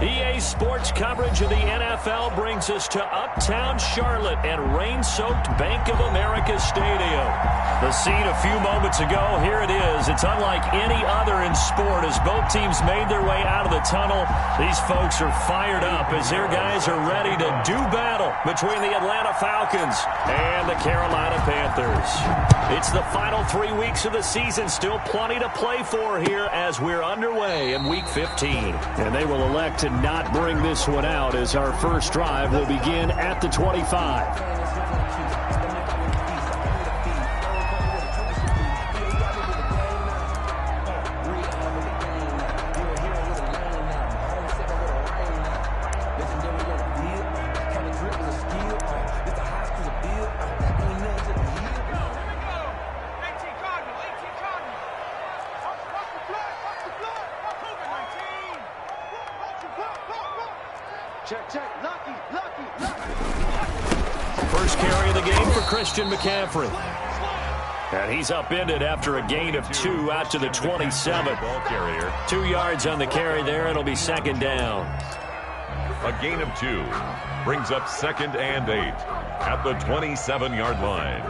EA Sports coverage of the NFL brings us to Uptown Charlotte and rain-soaked Bank of America Stadium. The scene a few moments ago, here it is. It's unlike any other in sport as both teams made their way out of the tunnel. These folks are fired up as their guys are ready to do battle between the Atlanta Falcons and the Carolina Panthers. It's the final 3 weeks of the season, still plenty to play for here as we're underway in Week 15. And they will elect to not bring this one out as our first drive will begin at the 25. First carry of the game for Christian McCaffrey. And he's upended after a gain of 2 out to the 27. 2 yards on the carry there. It'll be second down. A gain of 2 brings up 2nd and 8 at the 27-yard line.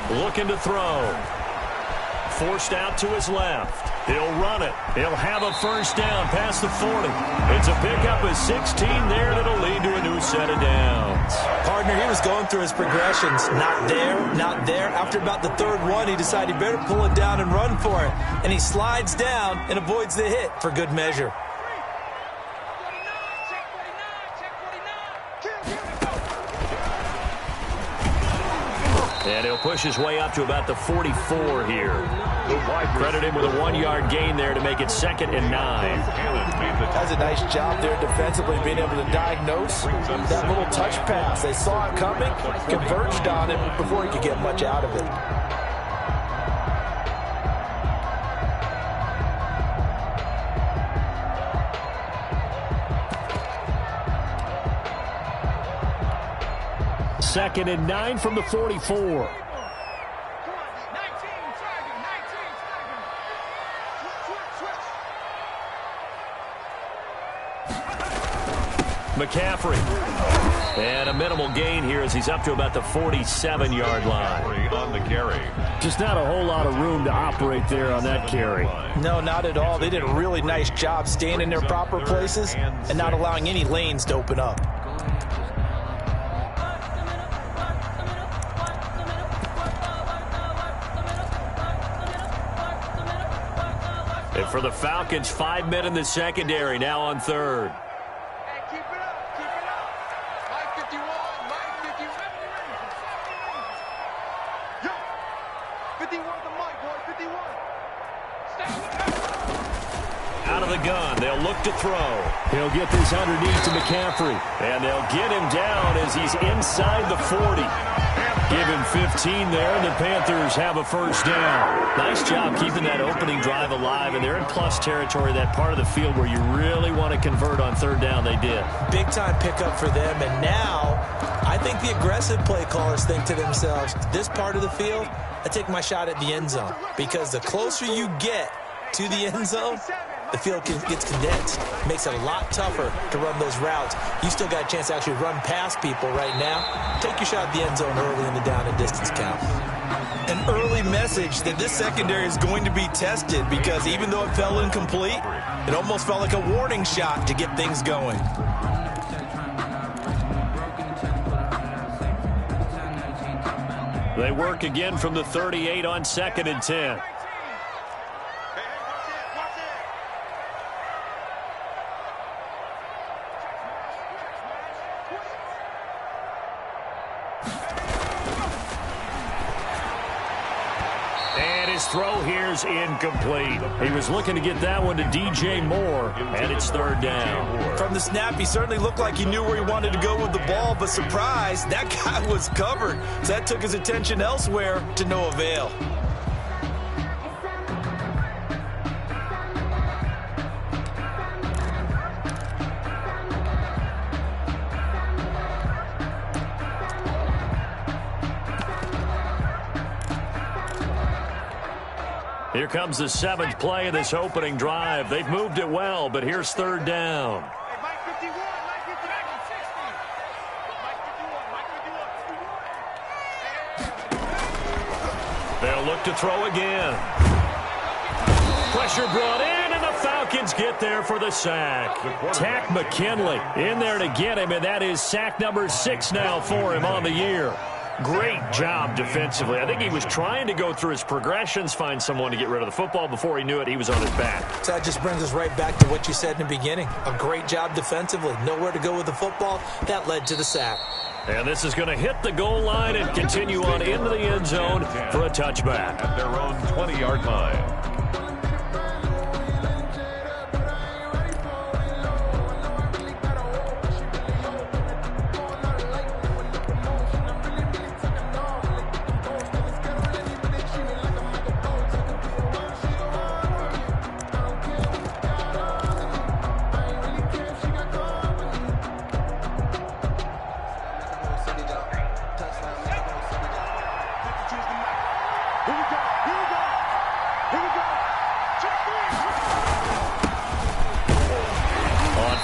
Looking to throw. Forced out to his left. He'll run it. He'll have a first down past the 40. It's a pickup of 16 there that'll lead to a new set of downs. Partner, he was going through his progressions. Not there, not there. After about the third one, he decided he better pull it down and run for it. And he slides down and avoids the hit for good measure. And he'll push his way up to about the 44 here. Credit him with a 1-yard gain there to make it 2nd and 9. Does a nice job there defensively being able to diagnose that little touch pass. They saw it coming, converged on it before he could get much out of it. Second and 9 from the 44. McCaffrey. And a minimal gain here as he's up to about the 47-yard line. On the carry. Just not a whole lot of room to operate there on that carry. No, not at all. They did a really nice job staying in their proper places and not allowing any lanes to open up. And for the Falcons, 5 men in the secondary, now on third. Hey, keep it up, keep it up. Mike 51, Mike 51. Yo, 51 to Mike, boy, 51. Out of the gun, they'll look to throw. He'll get this underneath to McCaffrey. And they'll get him down as he's inside the 40. Give him 15 there, and the Panthers have a first down. Nice job keeping that opening drive alive, and they're in plus territory, that part of the field where you really want to convert on third down. They did. Big-time pickup for them, and now I think the aggressive play callers think to themselves, this part of the field, I take my shot at the end zone, because the closer you get to the end zone, the field gets condensed. Makes it a lot tougher to run those routes. You still got a chance to actually run past people right now. Take your shot at the end zone early in the down and distance count. An early message that this secondary is going to be tested, because even though it fell incomplete, it almost felt like a warning shot to get things going. They work again from the 38 on 2nd and 10. Throw here's incomplete. He was looking to get that one to DJ Moore, and it's third down. From the snap, he certainly looked like he knew where he wanted to go with the ball, but surprise, that guy was covered. So that took his attention elsewhere to no avail. Here comes the 7th play of this opening drive. They've moved it well, but here's 3rd down. Hey, Mike 51, Mike 59, 60. Mike 51. They'll look to throw again. Pressure brought in, and the Falcons get there for the sack. Tack McKinley in there to get him, and that is sack number 6 now for him on the year. Great job defensively. I think he was trying to go through his progressions, find someone to get rid of the football. Before he knew it, he was on his back. So that just brings us right back to what you said in the beginning. A great job defensively. Nowhere to go with the football. That led to the sack. And this is going to hit the goal line and continue on into the end zone for a touchback. At their own 20-yard line.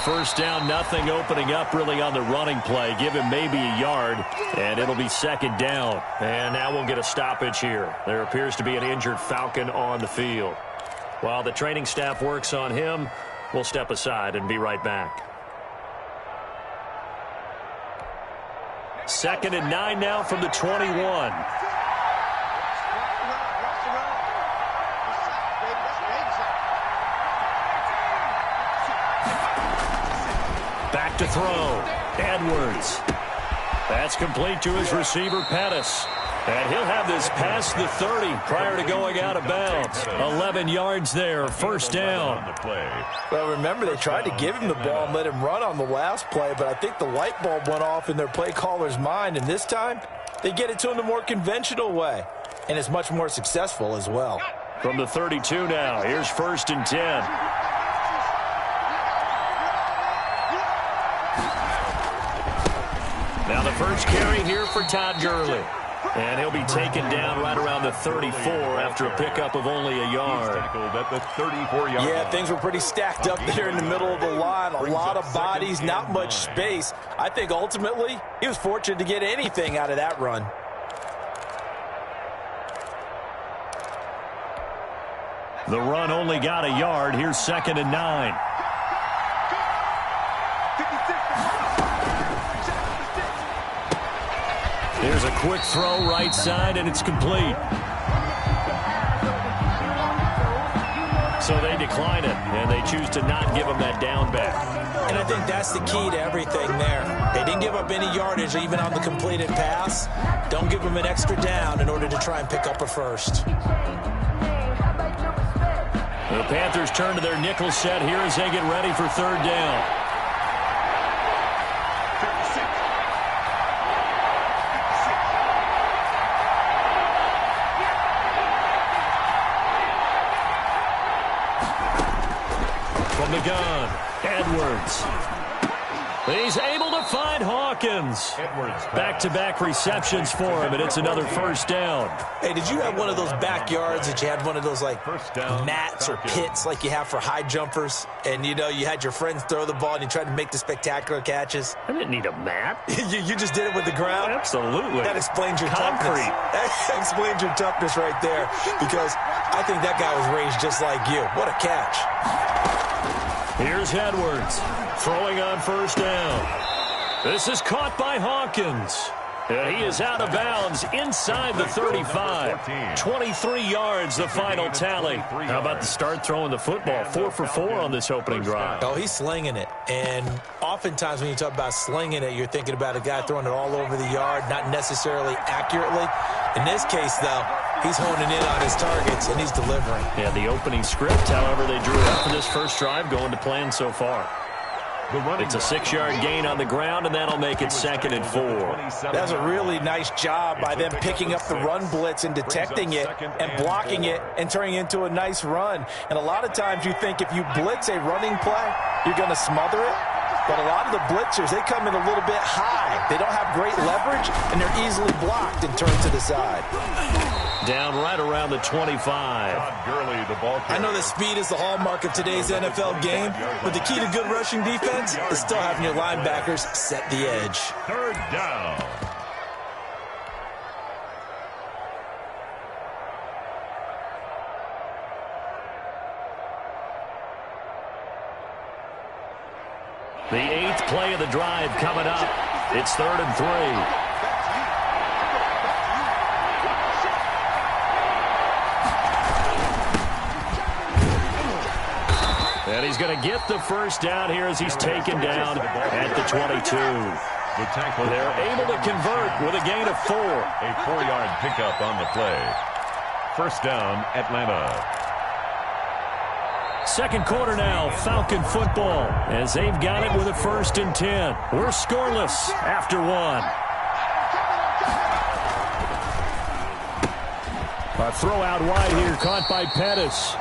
First down, nothing opening up really on the running play. Give him maybe a yard, and it'll be 2nd down. And now we'll get a stoppage here. There appears to be an injured Falcon on the field. While the training staff works on him, we'll step aside and be right back. 2nd and 9 now from the 21. Back to throw. Edwards. That's complete to his receiver, Pettis. And he'll have this past the 30 prior to going out of bounds. 11 yards there, 1st down. Well, remember, they tried to give him the ball and let him run on the last play, but I think the light bulb went off in their play caller's mind, and this time they get it to him the more conventional way, and it's much more successful as well. From the 32 now, here's 1st and 10. Now the first carry here for Todd Gurley. And he'll be taken down right around the 34 after a pickup of only a yard. At the 34-yard yeah, things were pretty stacked up there in the middle of the line. A lot of bodies, not much space. I think ultimately he was fortunate to get anything out of that run. The run only got a yard. Here's 2nd and 9. There's a quick throw right side, and it's complete. So they decline it, and they choose to not give him that down back. And I think that's the key to everything there. They didn't give up any yardage even on the completed pass. Don't give them an extra down in order to try and pick up a first. The Panthers turn to their nickel set here as they get ready for 3rd down. From the gun, Edwards. He's able to find Hawkins. Back-to-back receptions for him, and it's another 1st down. Hey, did you have one of those backyards that you had one of those, like, mats or pits like you have for high jumpers? And, you know, you had your friends throw the ball and you tried to make the spectacular catches? I didn't need a mat. you just did it with the ground? Absolutely. That explains your Concrete. toughness. That explains your toughness right there, because I think that guy was raised just like you. What a catch. Here's Edwards throwing on 1st down. This is caught by Hawkins. And he is out of bounds inside the 35. 23 yards, the final tally. How about the start throwing the football? 4 for 4 on this opening drive. Oh, he's slinging it. And oftentimes when you talk about slinging it, you're thinking about a guy throwing it all over the yard, not necessarily accurately. In this case, though, he's honing in on his targets, and he's delivering. Yeah, the opening script, however, they drew up for this first drive, going to plan so far. It's a 6-yard gain on the ground, and that'll make it 2nd and 4. That was a really nice job by them picking up the run blitz and detecting it and blocking it and turning it into a nice run. And a lot of times you think if you blitz a running play, you're going to smother it. But a lot of the blitzers, they come in a little bit high. They don't have great leverage, and they're easily blocked and turned to the side. Down right around the 25. Gurley, the ball I know that speed is the hallmark of today's NFL game, but the key to good rushing defense is still having your linebackers set the edge. Third down. The 8th play of the drive coming up. It's 3rd and 3. And he's going to get the first down here as he's taken down at the 22. They're able to convert with a gain of 4. A 4-yard pickup on the play. First down, Atlanta. Second quarter now, Falcon football, as they've got it with a 1st and 10. We're scoreless after 1. A throw out wide here, caught by Pettis.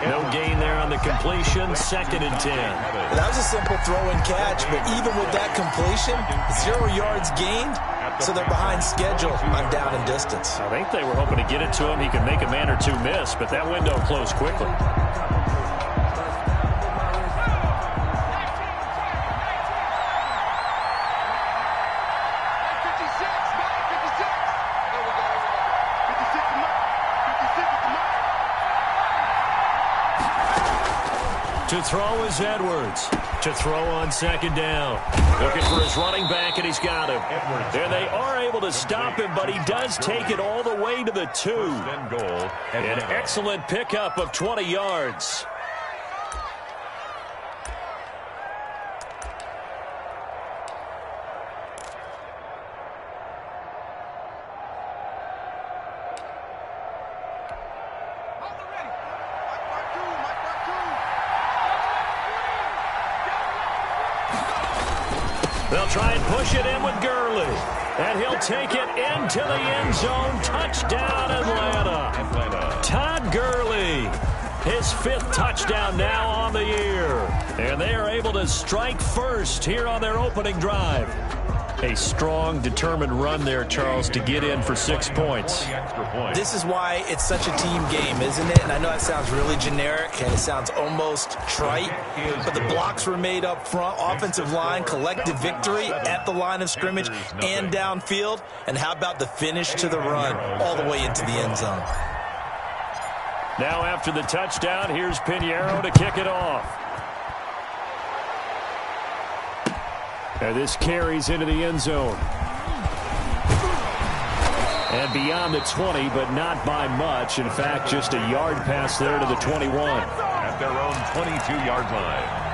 No gain there on the completion, 2nd and 10. That was a simple throw and catch, but even with that completion, 0 yards gained, so they're behind schedule on down and distance. I think they were hoping to get it to him. He could make a man or two miss, but that window closed quickly. To throw is Edwards. To throw on 2nd down. Looking for his running back, and he's got him. And they are able to stop him, but he does take it all the way to the 2. An excellent pickup of 20 yards. They'll try and push it in with Gurley. And he'll take it into the end zone. Touchdown, Atlanta. Todd Gurley, his 5th touchdown now on the year. And they are able to strike first here on their opening drive. A strong, determined run there, Charles, to get in for 6 points. This is why it's such a team game, isn't it? And I know that sounds really generic, and it sounds almost trite, but the blocks were made up front, offensive line, collective victory at the line of scrimmage and downfield. And how about the finish to the run all the way into the end zone? Now after the touchdown, here's Pinheiro to kick it off. And this carries into the end zone. And beyond the 20, but not by much. In fact, just a yard pass there to the 21. At their own 22-yard line.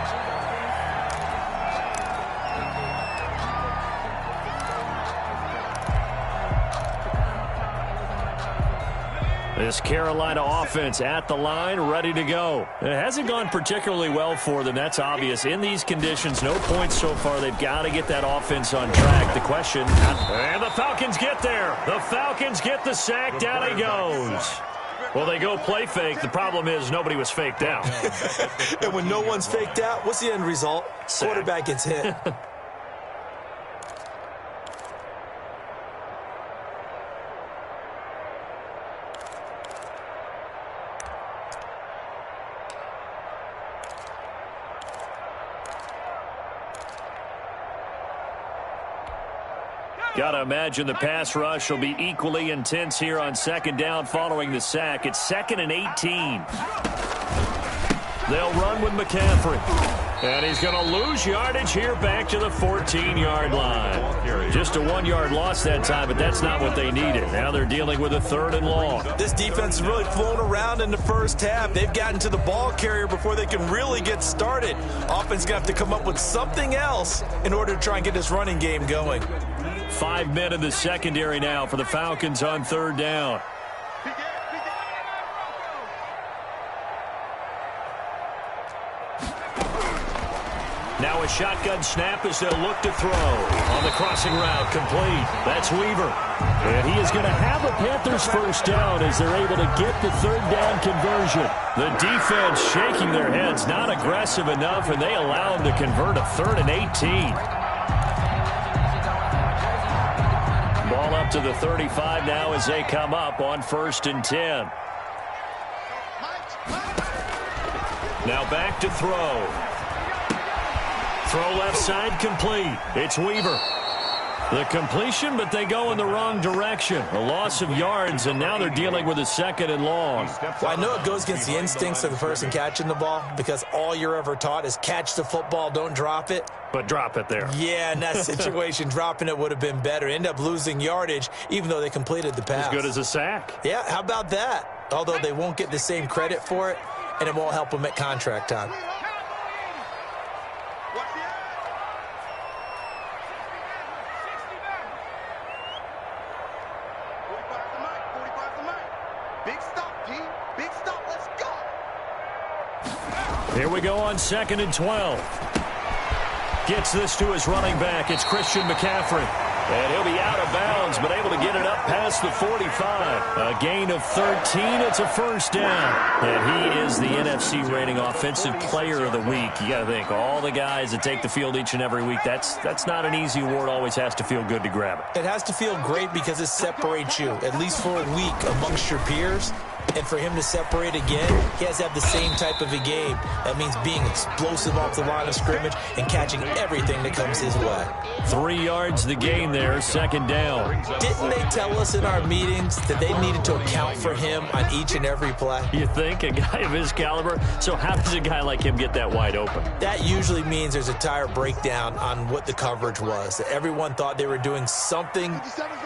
This Carolina offense at the line, ready to go. It hasn't gone particularly well for them. That's obvious. In these conditions, no points so far. They've got to get that offense on track. The question, and the Falcons get there. The Falcons get the sack. Down he goes. Well, they go play fake. The problem is nobody was faked out. And when no one's faked out, what's the end result? Sack. Quarterback gets hit. Got to imagine the pass rush will be equally intense here on 2nd down following the sack. It's 2nd and 18. They'll run with McCaffrey. And he's going to lose yardage here back to the 14-yard line. Just a 1-yard loss that time, but that's not what they needed. Now they're dealing with a 3rd and long. This defense has really flown around in the first half. They've gotten to the ball carrier before they can really get started. Offense going to have to come up with something else in order to try and get this running game going. 5 men in the secondary now for the Falcons on 3rd down. Now a shotgun snap as they'll look to throw. On the crossing route, complete. That's Weaver. And he is going to have a Panthers first down as they're able to get the third down conversion. The defense shaking their heads, not aggressive enough, and they allow them to convert a 3rd and 18. Ball up to the 35 now as they come up on 1st and 10. Now back to throw. Throw left side, complete. It's Weaver. The completion, but they go in the wrong direction. A loss of yards, and now they're dealing with a 2nd and long. Well, I know it goes against the instincts of the person catching the ball because all you're ever taught is catch the football, don't drop it. But drop it there. Yeah, in that situation, dropping it would have been better. End up losing yardage, even though they completed the pass. As good as a sack. Yeah, how about that? Although they won't get the same credit for it, and it won't help them at contract time. Here we go on 2nd and 12. Gets this to his running back. It's Christian McCaffrey. And he'll be out of bounds, but able to get it up past the 45. A gain of 13. It's a first down. And he is the NFC rating offensive player of the week. You got to think, all the guys that take the field each and every week, that's not an easy award. Always has to feel good to grab it. It has to feel great because it separates you, at least for a week, amongst your peers. And for him to separate again, he has to have the same type of a game. That means being explosive off the line of scrimmage and catching everything that comes his way. 3 yards the gain there, 2nd down. Didn't they tell us in our meetings that they needed to account for him on each and every play? You think? A guy of his caliber? So how does a guy like him get that wide open? That usually means there's a tire breakdown on what the coverage was. Everyone thought they were doing something,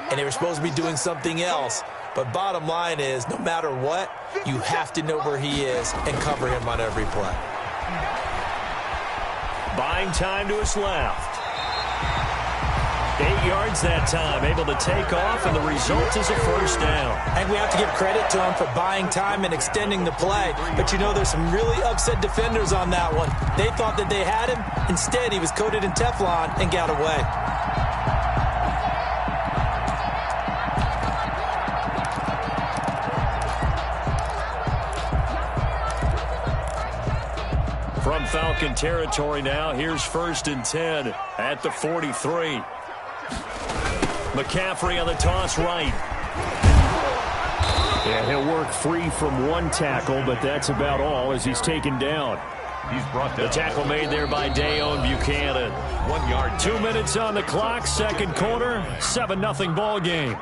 and they were supposed to be doing something else. But bottom line is, no matter what, you have to know where he is and cover him on every play. Buying time to his left. 8 yards that time, able to take off, and the result is a first down. And we have to give credit to him for buying time and extending the play. But, you know, there's some really upset defenders on that one. They thought that they had him. Instead, he was coated in Teflon and got away. From Falcon territory now, here's 1st and 10 at the 43. McCaffrey on the toss right. And he'll work free from one tackle, but that's about all as he's taken down. He's brought down. The tackle made there by Dayon Buchanan. 1 yard. 2 minutes on the clock, 2nd quarter, 7-0 ball game.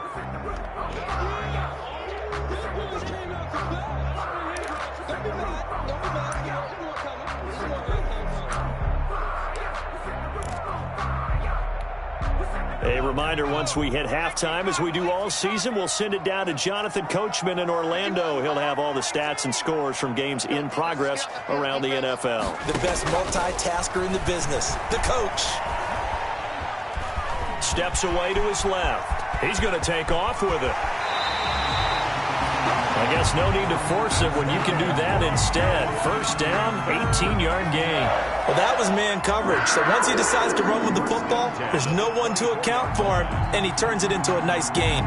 A reminder, once we hit halftime, as we do all season, we'll send it down to Jonathan Coachman in Orlando. He'll have all the stats and scores from games in progress around the NFL. The best multitasker in the business, the coach. Steps away to his left. He's going to take off with it. I guess no need to force it when you can do that instead. First down, 18-yard gain. Well, that was man coverage. So once he decides to run with the football, there's no one to account for him, and he turns it into a nice gain.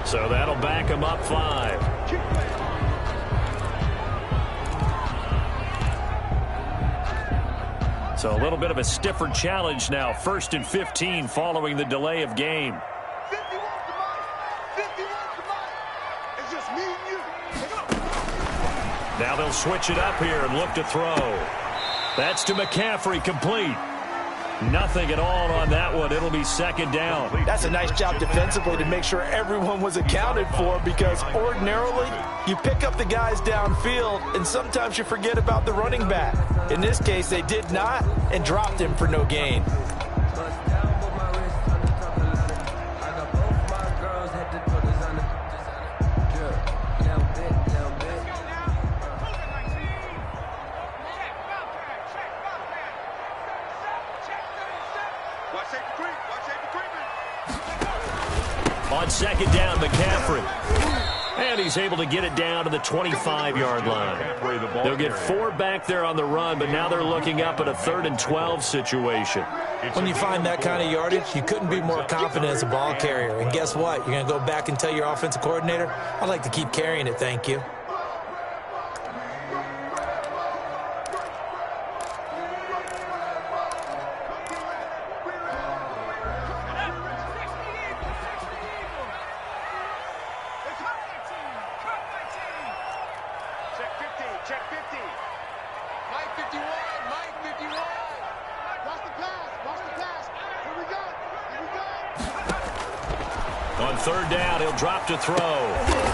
So that'll back him up 5. So a little bit of a stiffer challenge now. 1st and 15 following the delay of game. 51 to mine. 51 to mine. It's just me and you. Now they'll switch it up here and look to throw. That's to McCaffrey, complete. Nothing at all on that one. It'll be 2nd down. That's a nice job defensively to make sure everyone was accounted for, because ordinarily you pick up the guys downfield and sometimes you forget about the running back. In this case, they did not and dropped him for no gain. On second down, McCaffrey. And he's able to get it down to the 25-yard line. They'll get 4 back there on the run, but now they're looking up at a 3rd and 12 situation. When you find that kind of yardage, you couldn't be more confident as a ball carrier. And guess what? You're going to go back and tell your offensive coordinator, I'd like to keep carrying it, thank you. On 3rd down, he'll drop to throw.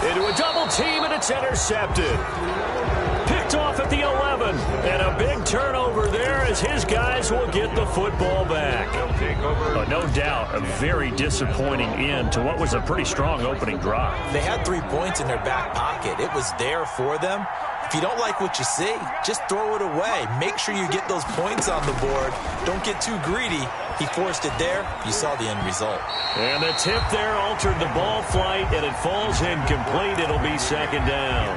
Into a double team, and it's intercepted. Picked off at the 11. And a big turnover there as his guys will get the football back. But no doubt, a very disappointing end to what was a pretty strong opening drive. They had 3 points in their back pocket. It was there for them. If you don't like what you see, just throw it away. Make sure you get those points on the board. Don't get too greedy. He forced it there. You saw the end result. And the tip there altered the ball flight, and it falls incomplete. It'll be 2nd down.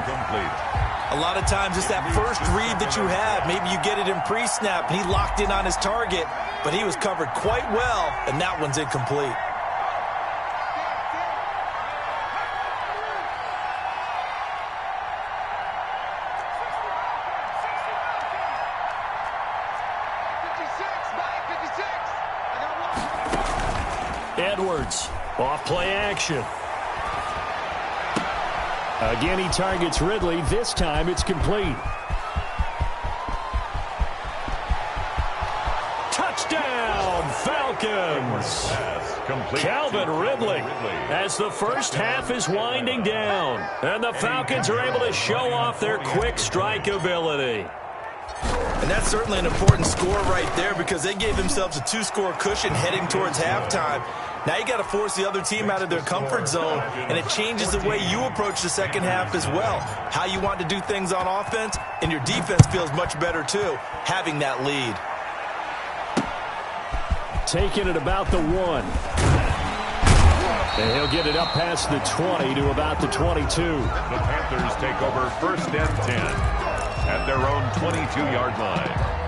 A lot of times it's that first read that you have. Maybe you get it in pre-snap, and he locked in on his target, but he was covered quite well, and that one's incomplete. Edwards, off play action. Again, he targets Ridley. This time, it's complete. Touchdown, Falcons! Calvin Ridley as the first half is winding down. And the Falcons are able to show off their quick strike ability. And that's certainly an important score right there because they gave themselves a 2-score cushion heading towards halftime. Now you got to force the other team out of their comfort zone, and it changes the way you approach the second half as well. How you want to do things on offense, and your defense feels much better too, having that lead. Taking it about the 1. And he'll get it up past the 20 to about the 22. The Panthers take over 1st and 10 at their own 22-yard line.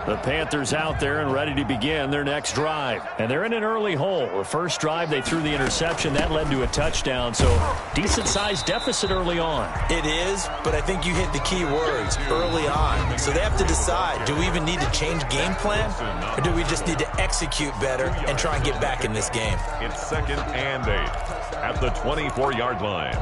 The Panthers out there and ready to begin their next drive. And they're in an early hole. The first drive, they threw the interception. That led to a touchdown, so decent-sized deficit early on. It is, but I think you hit the key words, early on. So they have to decide, do we even need to change game plan, or do we just need to execute better and try and get back in this game? It's 2nd and 8 at the 24-yard line.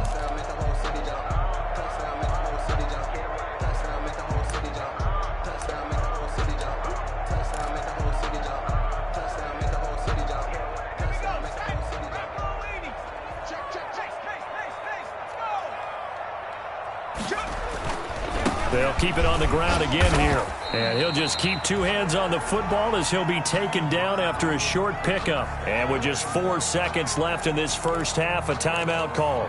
They'll keep it on the ground again here. And he'll just keep 2 hands on the football as he'll be taken down after a short pickup. And with just 4 seconds left in this first half, a timeout call.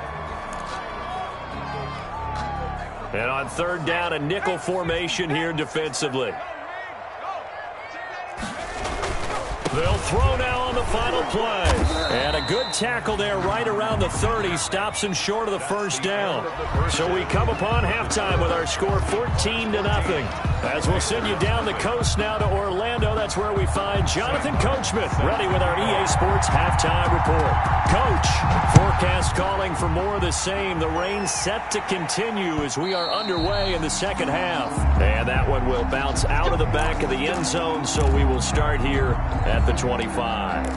And on 3rd down, a nickel formation here defensively. They'll throw now on the final play. And a good tackle there right around the 30. Stops him short of the first down. So we come upon halftime with our score 14-0. As we'll send you down the coast now to Orlando. That's where we find Jonathan Coachman ready with our EA Sports halftime report. Coach, forecast calling for more of the same. The rain set to continue as we are underway in the second half. And that one will bounce out of the back of the end zone. So we will start here at the 25.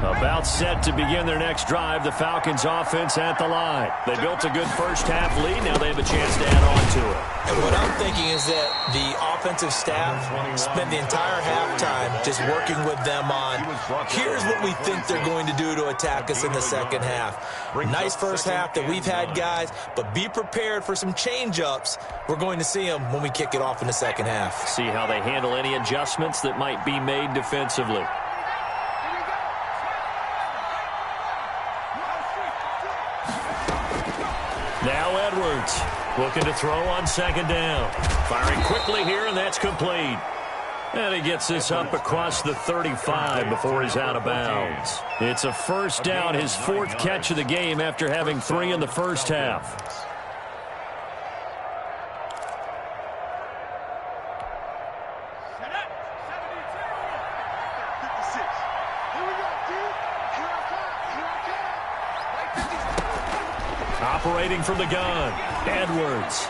About set to begin their next drive, the Falcons offense at the line. They built a good first half lead. Now they have a chance to add on to it. And what I'm thinking is that the offensive staff spent the entire halftime just working with them on, here's what we think they're going to do to attack us in the second half. Nice first half that we've had, guys, but be prepared for some change-ups. We're going to see them when we kick it off in the second half. See how they handle any adjustments that might be made defensively. Edwards looking to throw on second down. Firing quickly here, and that's complete. And he gets this up across the 35 before he's out of bounds. It's a first down, his fourth catch of the game after having 3 in the first half. Operating from the gun, Edwards.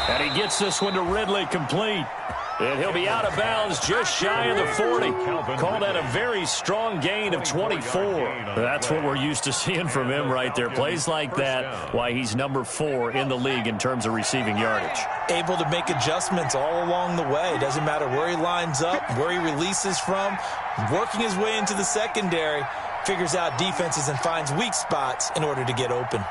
And he gets this one to Ridley, complete. And he'll be out of bounds just shy of the 40. Call that a very strong gain of 24. That's what we're used to seeing from him right there. Plays like that, why he's number 4 in the league in terms of receiving yardage. Able to make adjustments all along the way. Doesn't matter where he lines up, where he releases from. Working his way into the secondary. Figures out defenses and finds weak spots in order to get open.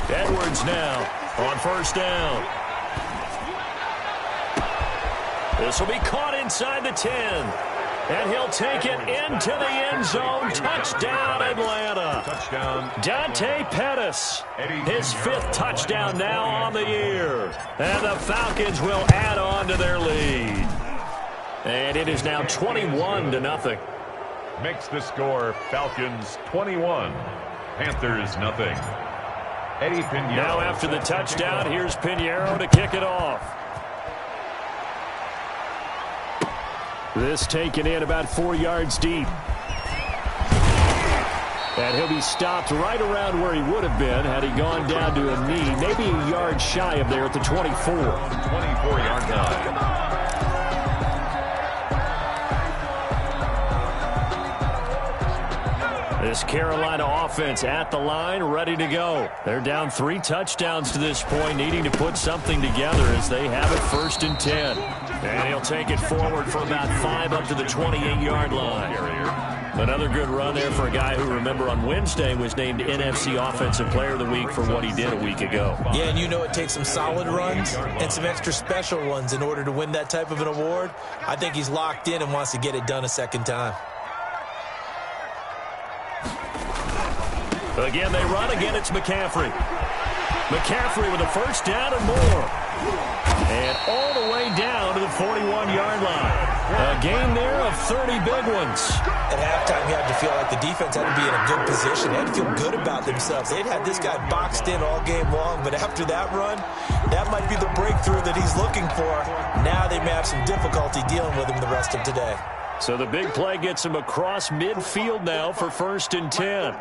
Edwards now on first down. This will be caught inside the 10. And he'll take it into the end zone. Touchdown, Atlanta. Touchdown. Dante Pettis, his 5th touchdown now on the year. And the Falcons will add on to their lead. And it is now 21-0. Makes the score Falcons 21, Panthers nothing. Eddie Pinheiro. Now after the touchdown, here's Pinheiro to kick it off. This taken in about 4 yards deep. And he'll be stopped right around where he would have been had he gone down to a knee, maybe a yard shy of there at the 24. 24-yard line. This Carolina offense at the line, ready to go. They're down 3 touchdowns to this point, needing to put something together as they have it 1st and 10. And he'll take it forward for about 5 up to the 28-yard line. Another good run there for a guy who, remember, on Wednesday was named NFC Offensive Player of the Week for what he did a week ago. Yeah, and you know it takes some solid runs and some extra special ones in order to win that type of an award. I think he's locked in and wants to get it done a second time. Again, they run. Again, it's McCaffrey. McCaffrey with a first down and more. And all the way down to the 41-yard line. A gain there of 30 big ones. At halftime, you had to feel like the defense had to be in a good position. They had to feel good about themselves. They'd had this guy boxed in all game long, but after that run, that might be the breakthrough that he's looking for. Now they may have some difficulty dealing with him the rest of today. So the big play gets him across midfield now for 1st and 10.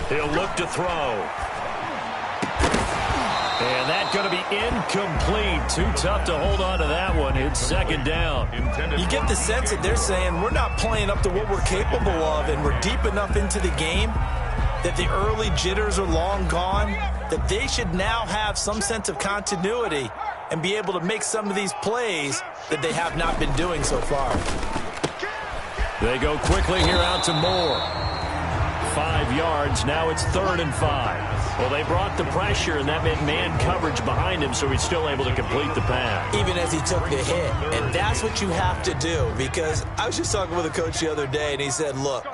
He'll look to throw. And that's going to be incomplete. Too tough to hold on to that one. It's 2nd down. You get the sense that they're saying we're not playing up to what we're capable of, and we're deep enough into the game that the early jitters are long gone, that they should now have some sense of continuity and be able to make some of these plays that they have not been doing so far. They go quickly here out to Moore. 5 yards. Now it's 3rd and 5. Well, they brought the pressure, and that meant man coverage behind him, so he's still able to complete the pass. Even as he took the hit. And that's what you have to do, because I was just talking with a coach the other day, and he said, look,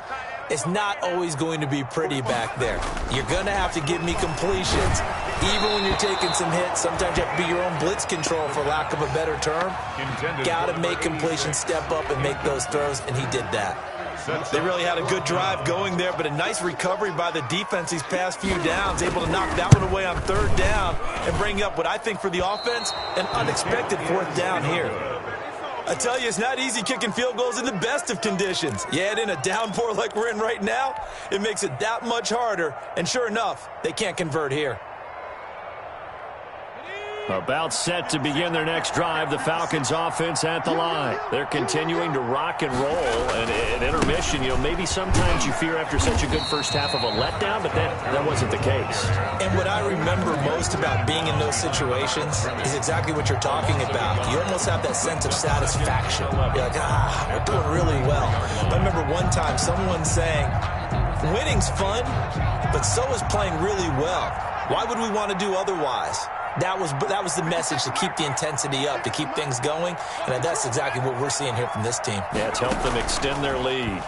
it's not always going to be pretty back there. You're going to have to give me completions. Even when you're taking some hits, sometimes you have to be your own blitz control, for lack of a better term. Got to make completions, step up, and make those throws, and he did that. They really had a good drive going there, but a nice recovery by the defense these past few downs, able to knock that one away on 3rd down and bring up what I think for the offense, an unexpected 4th down here. I tell you, it's not easy kicking field goals in the best of conditions. You add in a downpour like we're in right now, it makes it that much harder, and sure enough, they can't convert here. About set to begin their next drive, the Falcons offense at the line. They're continuing to rock and roll, and at intermission, you know, maybe sometimes you fear after such a good first half of a letdown, but that wasn't the case. And what I remember most about being in those situations is exactly what you're talking about. You almost have that sense of satisfaction. You're like, we're doing really well. I remember one time someone saying, winning's fun, but so is playing really well. Why would we want to do otherwise? That was the message, to keep the intensity up, to keep things going, and that's exactly what we're seeing here from this team. Yeah, it's helped them extend their lead.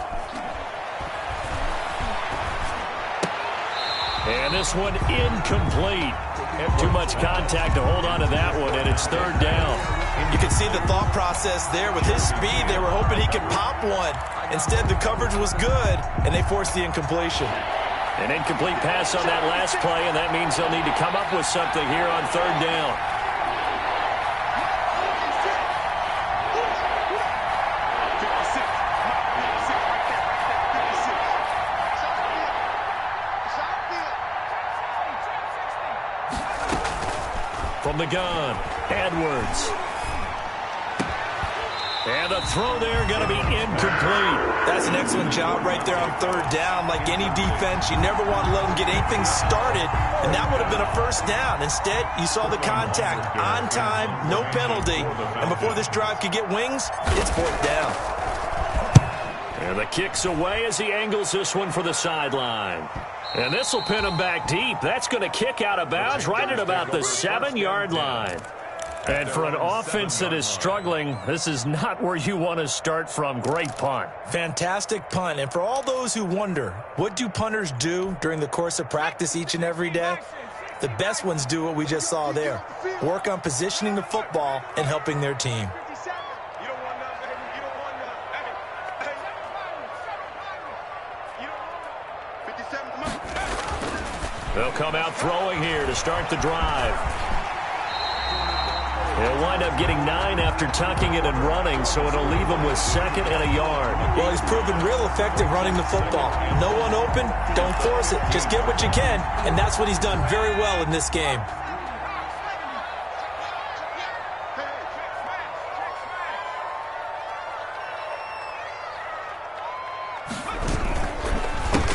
And this one incomplete. Too much contact to hold on to that one, and it's third down. You can see the thought process there. With his speed, they were hoping he could pop one. Instead, the coverage was good, and they forced the incompletion. An incomplete pass on that last play, and that means they'll need to come up with something here on third down. From the gun, Edwards. And the throw there going to be incomplete. That's an excellent job right there on third down. Like any defense, you never want to let them get anything started, and that would have been a first down. Instead, you saw the contact on time, no penalty, and before this drive could get wings, it's fourth down. And the kick's away as he angles this one for the sideline. And this will pin him back deep. That's going to kick out of bounds right at about the 7-yard line. And for an offense that is struggling, this is not where you want to start from. Great punt. Fantastic punt. And for all those who wonder, what do punters do during the course of practice each and every day? The best ones do what we just saw there. Work on positioning the football and helping their team. They'll come out throwing here to start the drive. He'll wind up getting 9 after tucking it and running, so it'll leave him with 2nd and a yard. Well, he's proven real effective running the football. No one open, don't force it. Just get what you can, and that's what he's done very well in this game.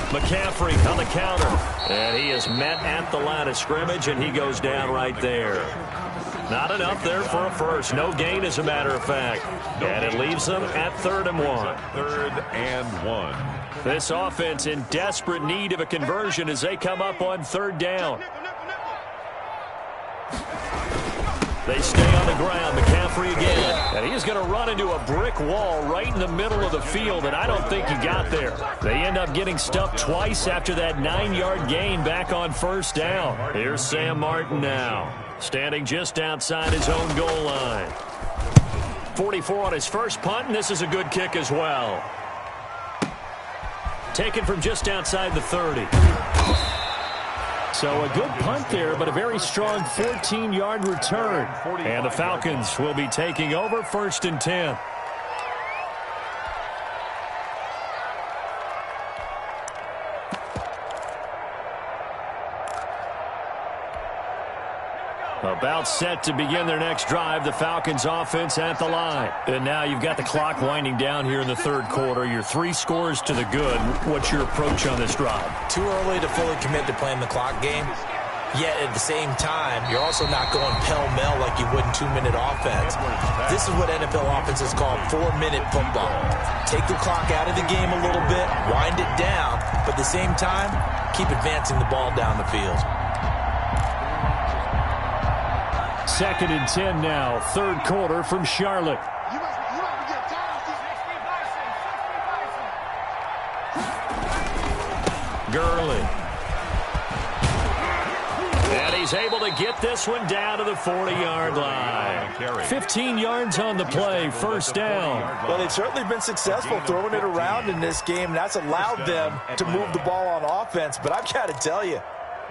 McCaffrey on the counter. And he is met at the line of scrimmage, and he goes down right there. Not enough there for a first. No gain, as a matter of fact. And it leaves them at 3rd and 1. 3rd and 1. This offense in desperate need of a conversion as they come up on 3rd down. They stay on the ground. McCaffrey again. And he's going to run into a brick wall right in the middle of the field, and I don't think he got there. They end up getting stuffed twice after that 9-yard gain back on 1st down. Here's Sam Martin now, standing just outside his own goal line. 44 on his first punt, and this is a good kick as well. Taken from just outside the 30. So a good punt there, but a very strong 14-yard return. And the Falcons will be taking over 1st and 10. About set to begin their next drive, the Falcons offense at the line. And now you've got the clock winding down here in the 3rd quarter. You're 3 scores to the good. What's your approach on this drive? Too early to fully commit to playing the clock game. Yet at the same time, you're also not going pell-mell like you would in 2-minute offense. This is what NFL offenses call 4-minute football. Take the clock out of the game a little bit, wind it down, but at the same time, keep advancing the ball down the field. 2nd and 10 now, 3rd quarter from Charlotte. Gurley. And he's able to get this one down to the 40-yard line. 15 yards on the play, 1st down. Well, they've certainly been successful throwing it around in this game. That's allowed them to move the ball on offense. But I've got to tell you,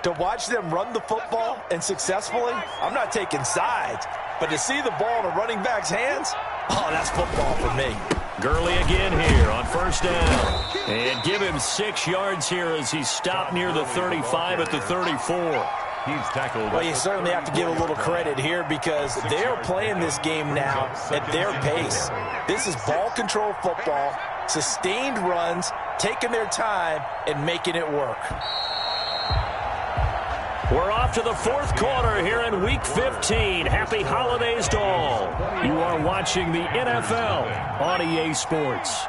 to watch them run the football and successfully, I'm not taking sides, but to see the ball in a running back's hands, oh, that's football for me. Gurley again here on 1st down. And give him 6 yards here as he's stopped near the 35 at the 34. He's tackled. Well, you certainly have to give a little credit here because they're playing this game now at their pace. This is ball control football, sustained runs, taking their time, and making it work. We're off to the 4th quarter here in Week 15. Happy holidays to all. You are watching the NFL on EA Sports.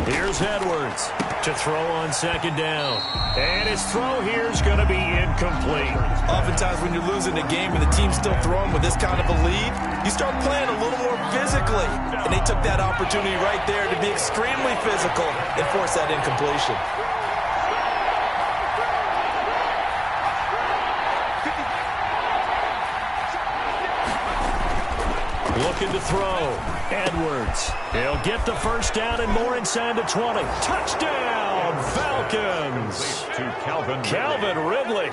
Here's Edwards. to throw on second down. And his throw here is going to be incomplete. Oftentimes when you're losing a game and the team's still throwing with this kind of a lead, you start playing a little more physically. And they took that opportunity right there to be extremely physical and force that incompletion. Looking to throw. Edwards. He'll get the first down and more inside the 20. Touchdown, Falcons. To Calvin Ridley.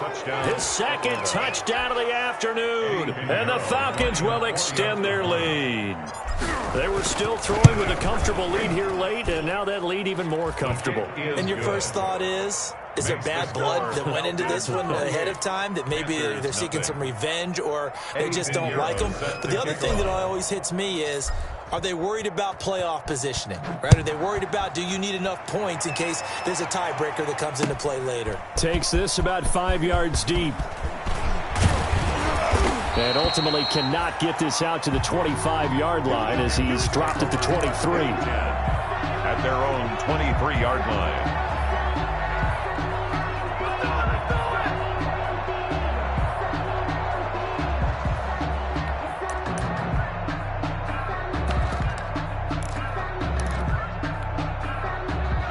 His second touchdown of the afternoon. And the Falcons will extend their lead. They were still throwing with a comfortable lead here late, and now that lead even more comfortable. And your first thought is there bad blood that went into this one ahead of time, that maybe they're seeking some revenge or they just don't like them? But the other thing that always hits me is, are they worried about playoff positioning? Right? Are they worried about, do you need enough points in case there's a tiebreaker that comes into play later? Takes this about 5 yards deep. And ultimately cannot get this out to the 25-yard line as he's dropped at the 23. At their own 23-yard line.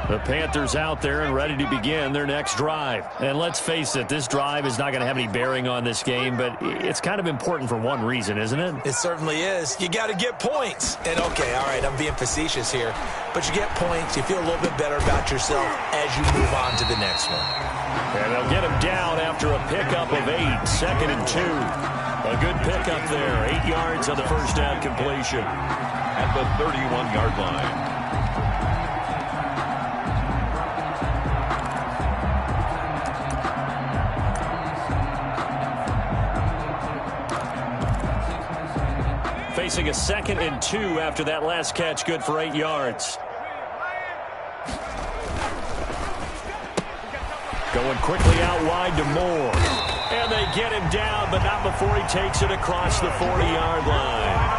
The Panthers out there and ready to begin their next drive. And let's face it, this drive is not going to have any bearing on this game, but it's kind of important for one reason, isn't it? It certainly is. You got to get points. And, okay, all right, I'm being facetious here, but you get points, you feel a little bit better about yourself as you move on to the next one. And they'll get him down after a pickup of 8, 2nd and 2. A good pickup there, 8 yards on the first down completion. At the 31-yard line. Facing a 2nd and 2 after that last catch, good for 8 yards. Going quickly out wide to Moore. And they get him down, but not before he takes it across the 40-yard line.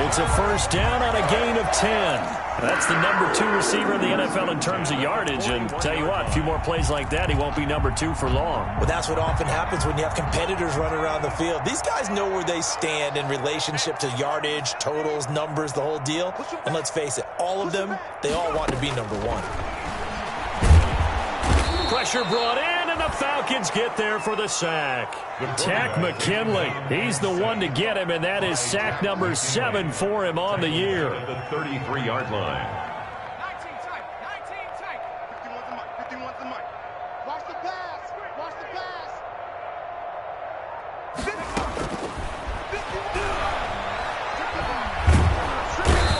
It's a first down on a gain of 10. That's the number 2 receiver in the NFL in terms of yardage. And tell you what, a few more plays like that, he won't be number 2 for long. Well, that's what often happens when you have competitors running around the field. These guys know where they stand in relationship to yardage, totals, numbers, the whole deal. And let's face it, all of them, they all want to be number 1. Pressure brought in, and the Falcons get there for the sack. Tack McKinley, he's the one to get him, and that is sack number 7 for him on the year. At the 33-yard line. 19 tight. 51's the mic. Watch the pass. Watch the pass. 51.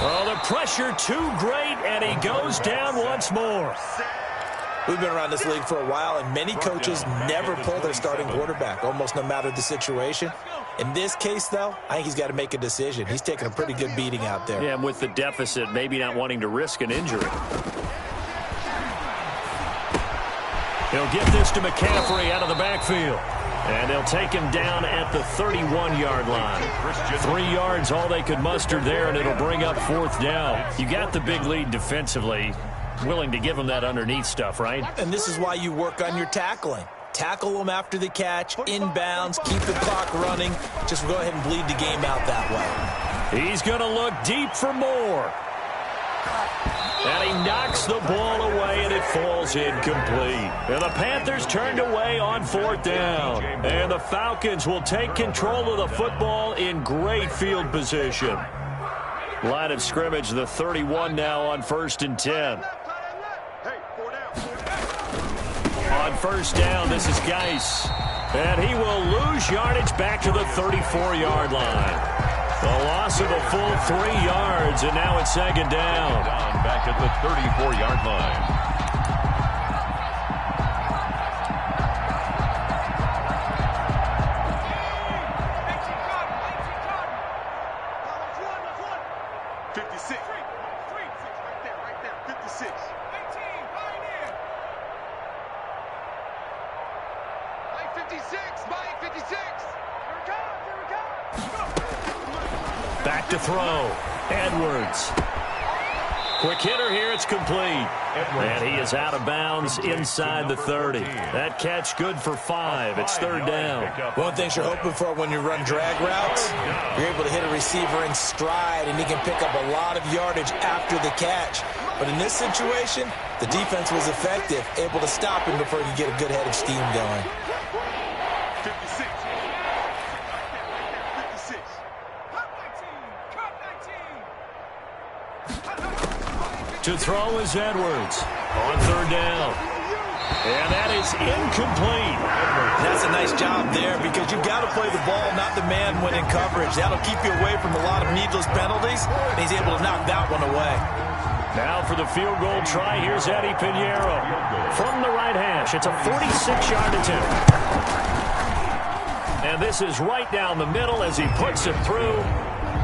Oh, the pressure too great, and he goes down once more. We've been around this league for a while, and many coaches never pull their starting quarterback, almost no matter the situation. In this case, though, I think he's got to make a decision. He's taking a pretty good beating out there. Yeah, and with the deficit, maybe not wanting to risk an injury. He'll get this to McCaffrey out of the backfield. And they'll take him down at the 31-yard line. 3 yards, all they could muster there, and it'll bring up 4th down. You got the big lead defensively. Willing to give him that underneath stuff, right? And this is why you work on your tackling. Tackle them after the catch, inbounds, keep the clock running. Just go ahead and bleed the game out that way. He's going to look deep for more. And he knocks the ball away, and it falls incomplete. And the Panthers turned away on 4th down. And the Falcons will take control of the football in great field position. Line of scrimmage, the 31 now on 1st and 10. On 1st down, this is Geis. And he will lose yardage back to the 34-yard line. The loss of a full 3 yards, and now it's 2nd down. Back at the 34-yard line. Back to throw. Edwards. Quick hitter here. It's complete. And he is out of bounds inside the 30. That catch good for 5. It's third down. One of the things you're hoping for when you run drag routes, you're able to hit a receiver in stride, and he can pick up a lot of yardage after the catch. But in this situation, the defense was effective, able to stop him before he could get a good head of steam going. 56. To throw is Edwards on third down. And that is incomplete. That's a nice job there because you've got to play the ball, not the man when in coverage. That'll keep you away from a lot of needless penalties, and he's able to knock that one away. Now for the field goal try, here's Eddie Pinheiro from the right hash. It's a 46-yard attempt. And this is right down the middle as he puts it through.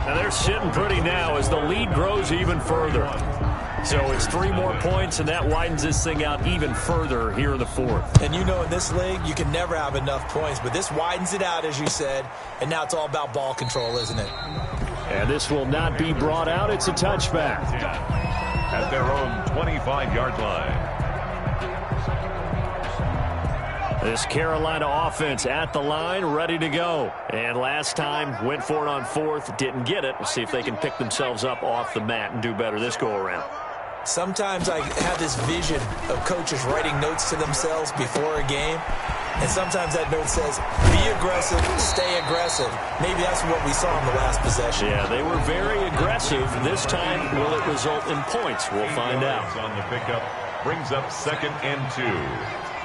And they're sitting pretty now as the lead grows even further. So it's 3 more points, and that widens this thing out even further here in the fourth. And you know in this league, you can never have enough points, but this widens it out, as you said, and now it's all about ball control, isn't it? And this will not be brought out. It's a touchback. At their own 25-yard line. This Carolina offense at the line, ready to go. And last time, went for it on fourth, didn't get it. We'll see if they can pick themselves up off the mat and do better this go-around. Sometimes I have this vision of coaches writing notes to themselves before a game, and sometimes that note says, be aggressive, stay aggressive. Maybe that's what we saw in the last possession. Yeah, they were very aggressive. This time, will it result in points? We'll find out. On the pickup, brings up 2nd and 2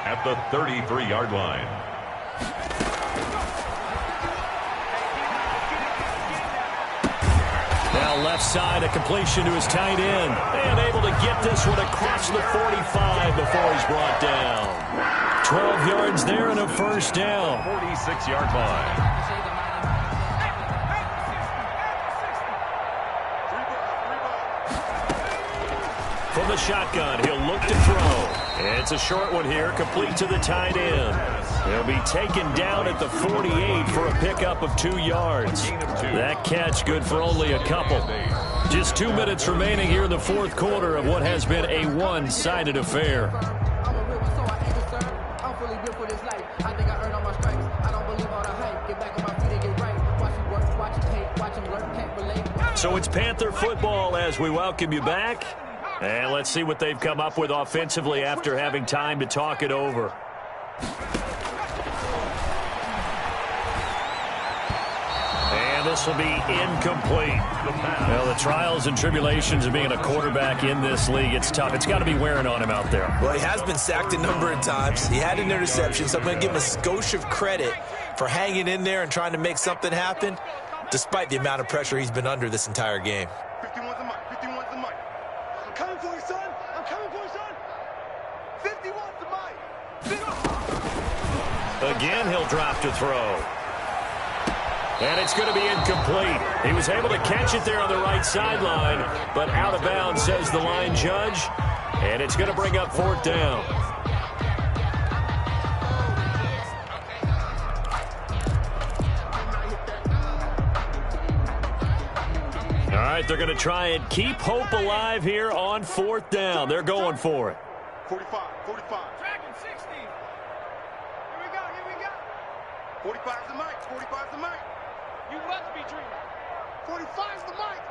at the 33-yard line. Now left side, a completion to his tight end. And able to get this one across the 45 before he's brought down. 12 yards there and a first down. 46-yard line. From the shotgun, he'll look to throw. And it's a short one here, complete to the tight end. He'll be taken down at the 48 for a pickup of 2 yards. That catch good for only a couple. Just 2 minutes remaining here in the fourth quarter of what has been a one-sided affair. So it's Panther football as we welcome you back. And let's see what they've come up with offensively after having time to talk it over. And this will be incomplete. Well, the trials and tribulations of being a quarterback in this league, it's tough. It's got to be wearing on him out there. Well, he has been sacked a number of times. He had an interception, so I'm going to give him a skosh of credit for hanging in there and trying to make something happen, despite the amount of pressure he's been under this entire game. 51's the mic. 51's the mic. I'm coming for you, son. I'm coming for you, son. 51's the mic. Again, he'll drop to throw. And it's going to be incomplete. He was able to catch it there on the right sideline, but out of bounds, says the line judge. And it's going to bring up 4th down. All right, they're going to try and keep hope alive here on 4th down. They're going for it. 45, 45. Dragon 60. Here we go, here we go. 45's the mic, 45's the mic. You must be dreaming. 45's the mic.